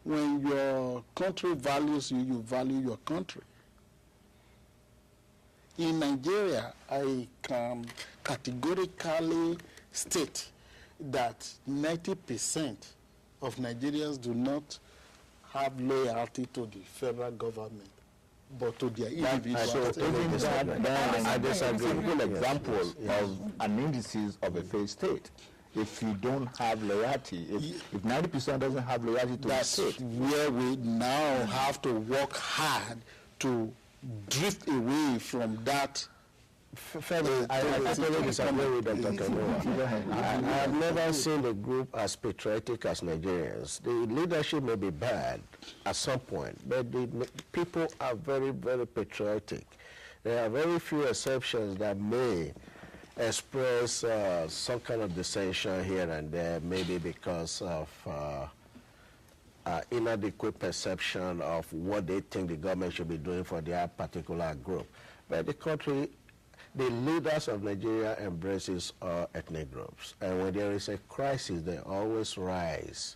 when your country values you, you value your country. In Nigeria, I can categorically state that 90% of Nigerians do not have loyalty to the federal government, but to their individual. So even that, I disagree. An example of an indices of a failed state. If you don't have loyalty, if 90% doesn't have loyalty to the state, that's where we now have to work hard to drift away from that. I totally disagree with Dr. Kanoa. I have never seen the group as patriotic as Nigerians. The leadership may be bad at some point, but the people are very, very patriotic. There are very few exceptions that may express some kind of dissension here and there, maybe because of inadequate perception of what they think the government should be doing for their particular group. But the country, the leaders of Nigeria embraces all ethnic groups. And when there is a crisis, they always rise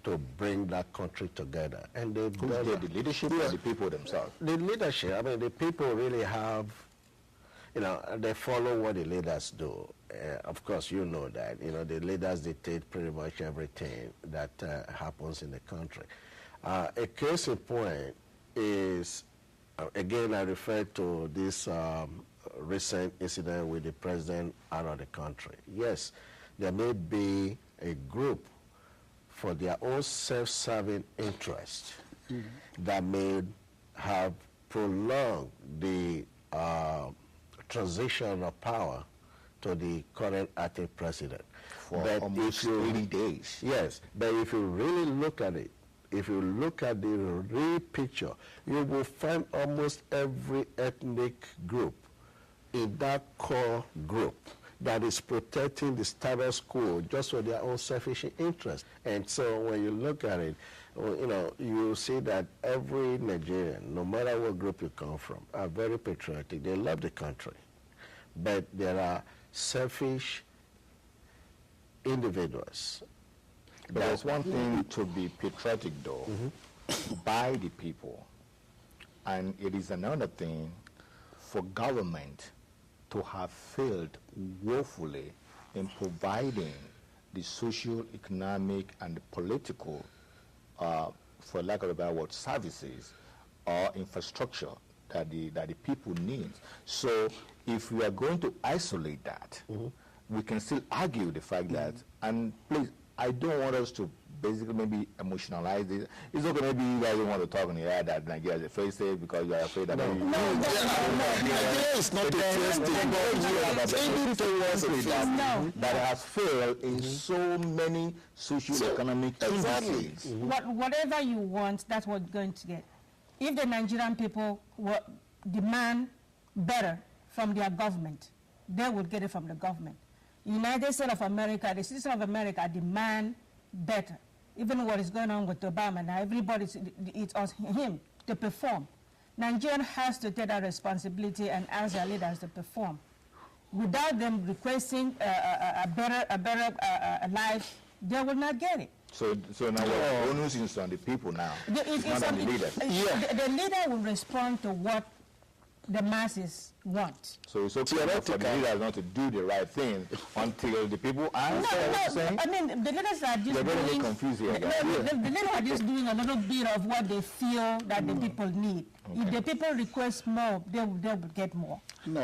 to bring that country together. And they the leadership or the people themselves? The leadership, I mean, the people really have, you know, they follow what the leaders do. Of course, you know that. You know, the leaders dictate pretty much everything that happens in the country. A case in point is, again, I refer to this recent incident with the president out of the country. Yes, there may be a group for their own self-serving interest that may have prolonged the transition of power to the current acting president. For almost 80 days. Yes, but if you really look at it, if you look at the real picture, you will find almost every ethnic group in that core group that is protecting the status quo just for their own selfish interest. And so when you look at it, you know, you see that every Nigerian, no matter what group you come from, are very patriotic. They love the country. But there are selfish individuals. But there's one thing to be patriotic, though, by the people. And it is another thing for government to have failed woefully in providing the social, economic, and the political, for lack of a better word, services or infrastructure that the people need. So if we are going to isolate that, we can still argue the fact that, and please, I don't want us to basically maybe emotionalize this. It's okay, maybe you guys don't want to talk on the air that Nigeria is a failed state because you are afraid that Nigeria is not a failed state. That has failed in so many socio-economic indices. Whatever you want, that's what you're going to get. If the Nigerian people demand better from their government, they will get it from the government. United States of America, the citizens of America demand better. Even what is going on with Obama now, it's on him to perform. Nigeria has to take that responsibility and ask their leaders to perform. Without them requesting a better life, they will not get it. So now what onus is on the people now. It's not on the leaders. The leader will respond to what the masses want. So it's okay for the leaders not to do the right thing until the people answer. No, I mean, the leaders are just doing, confused here. The leaders are just doing a little bit of what they feel that the people need. Okay. If the people request more, they will get more. No,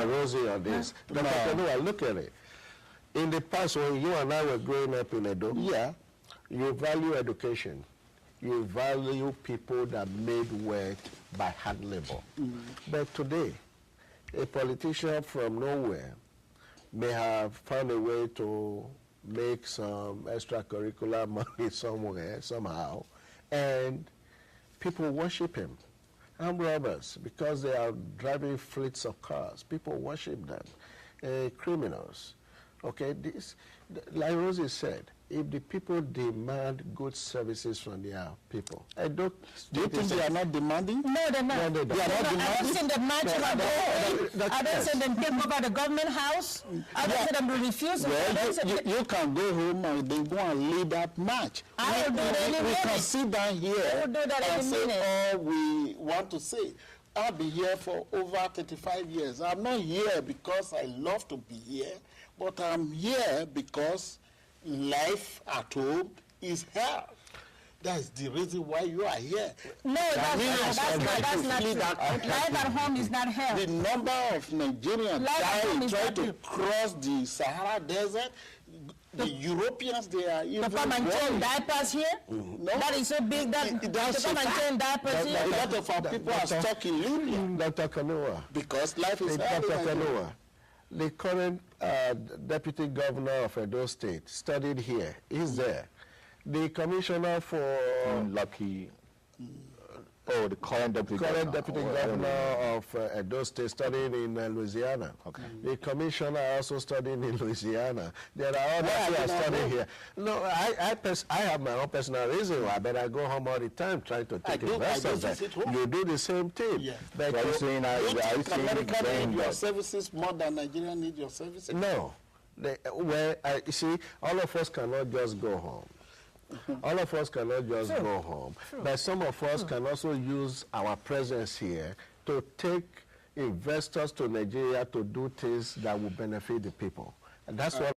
Rosie, on this. Look at it. In the past, when you and I were growing up in Edo, you value education. You value people that made work by hard labor. But today, a politician from nowhere may have found a way to make some extracurricular money somewhere, somehow, and people worship him. Armed robbers, because they are driving fleets of cars, people worship them. Criminals. Okay, like Rosie said, if the people demand good services from their people. Do you think they are not demanding? No, they're not. No, they don't. I don't see them marching on the I don't see them take over the government house. I don't see them refuse. Well, you can go home and they go and lead that march. I will do it any We can minute. sit down here I will do that and any say minute. all we want to say. I've been here for over 35 years. I'm not here because I love to be here, but I'm here because life at home is hell. That's the reason why you are here. No, that's not true. Life at home is not hell. The number of Nigerians Life at home die is trying not to true. cross the Sahara Desert, the Europeans, they are even To come and change worried. diapers here? No. That is so big that That's to come a and fact. change diapers A here? lot of our people are stuck in Libya Dr. Kanua, because life is hell. Dr. in Nigeria. Kanua, the current deputy governor of Edo State studied here. He's there. The commissioner for Lucky. Oh, the current deputy current governor. deputy Oh, governor of Edo State studying in Louisiana. Okay. The commissioner also studying in Louisiana. There are others Why who are are they not studying home? here. No, I have my own personal reason why, but I go home all the time trying to take do investors. visit home. You do the same thing. Yeah. But So are you saying Do you are you think saying America then need your that- services more than Nigeria need your services? no. You see, all of us cannot just go home. All of us cannot just go home. But some of us can also use our presence here to take investors to Nigeria to do things that will benefit the people. And that's what